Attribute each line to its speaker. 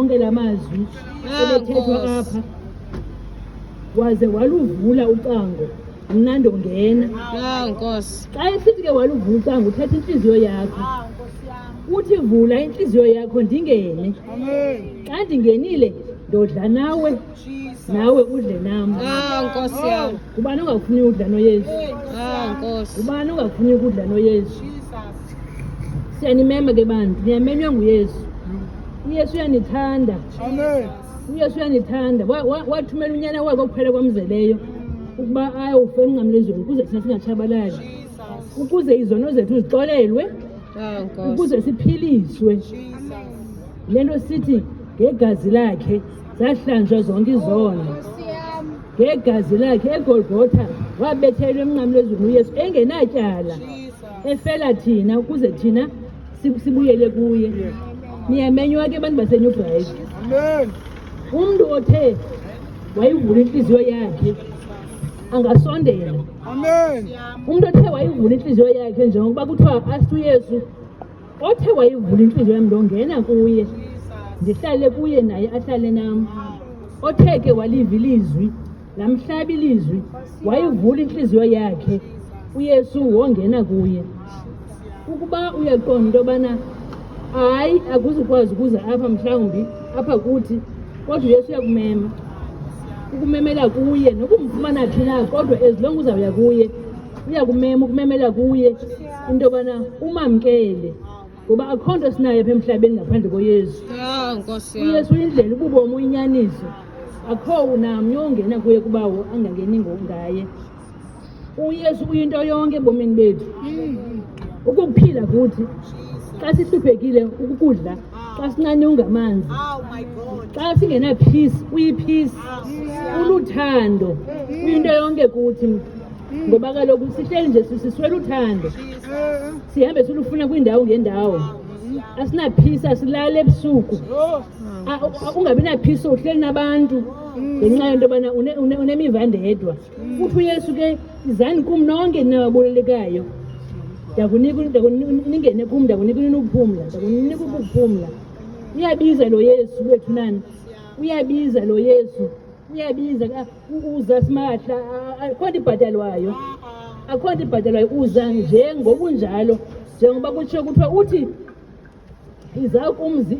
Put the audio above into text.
Speaker 1: wonke lamazwi ebethethwa apha waze waluvula ucango mna ndongena.
Speaker 2: Nkosi.
Speaker 1: Xa esithi ke waluvula ucango uthetha intliziyo yakho. Uthi vula intliziyo yakho ndingene. Xa ndingenile ndodla nawe nawe udle nam.
Speaker 2: Nkosi yam.
Speaker 1: Ngubani ongafuni udla noYesu?
Speaker 2: Nkosi.
Speaker 1: Ngubani ongafuni ukudla noYesu? Siyanimema ke bantu, niyamenywa nguYesu. uYesu uyanithanda. uYesu uyanithanda. Wathumela unyana wakhe okuphela kwamzeleyo ukuba ayowufa emnqamlezweni ukuze thina singatshabalali, ukuze izono zethu zixolelwe, ukuze siphiliswe. Le nto sithi ngegazi lakhe zahlanjwa zonke izono. Ngegazi lakhe eGolgotha wabethelwa emnqamlezweni uYesu engenatyala, efela thina ukuze thina sibuyele kuye. Niyamenywa ke abantu baseNew Bright. Umntu othe wayivula intliziyo yakhe angasondela. Umntu othe wayivula intliziyo yakhe njengokuba kuthiwa asithi uYesu othe wayivula intliziyo yam ndongena kuye ndihlale kuye naye ahlale nam. Othe ke waliva ilizwi lamhlaba ilizwi wayivula intliziyo yakhe uYesu wongena kuye. Ukuba uyaqonda into yobana hayi akuzukwazi ukuza apha mhlawumbi apha kuthi, kodwa uYesu uyakumema ukumemela kuye nokumfumana phi na, kodwa as long uzawuya kuye uyakumema ukumemela kuye into yobana umamkele, ngoba akho nto sinayo apha emhlabeni ngaphandle koYesu.
Speaker 2: Nkosi yam.
Speaker 1: uYesu uyindlela, ububomi, uyinyaniso. Akho namnye ongena kuye kubawo angangeni ngaye. uYesu uyinto yonke ebomini bethu. Ukuphila kuthi xa sihluphekile ukudla, xa sinqane ungamanzi, xa singena-peace uyi-peace, uluthando uyinto yonke kuthi. Ngoba kaloku sihleli nje siswela uthando, sihambe silufuna kwiindawo ngeendawo. Asina-peace, asilali ebusuku. Ungabi na-peace uhleli nabantu ngenxa yento yobana unemivandedwa. Uthi uYesu ke izani kum nonke ninababolelekayo ningene kum ndakunika ukuphumla, ndakunika ukuphumla. Uyabiza lo Yesu wethu nani, uyabiza lo Yesu, uyabiza. Uza simahla, akho nto ibhatalwayo, akho nto ibhatalwayo. Uza nje ngokunjalo njengoba kutshiwo kuthiwa uthi iza kumzi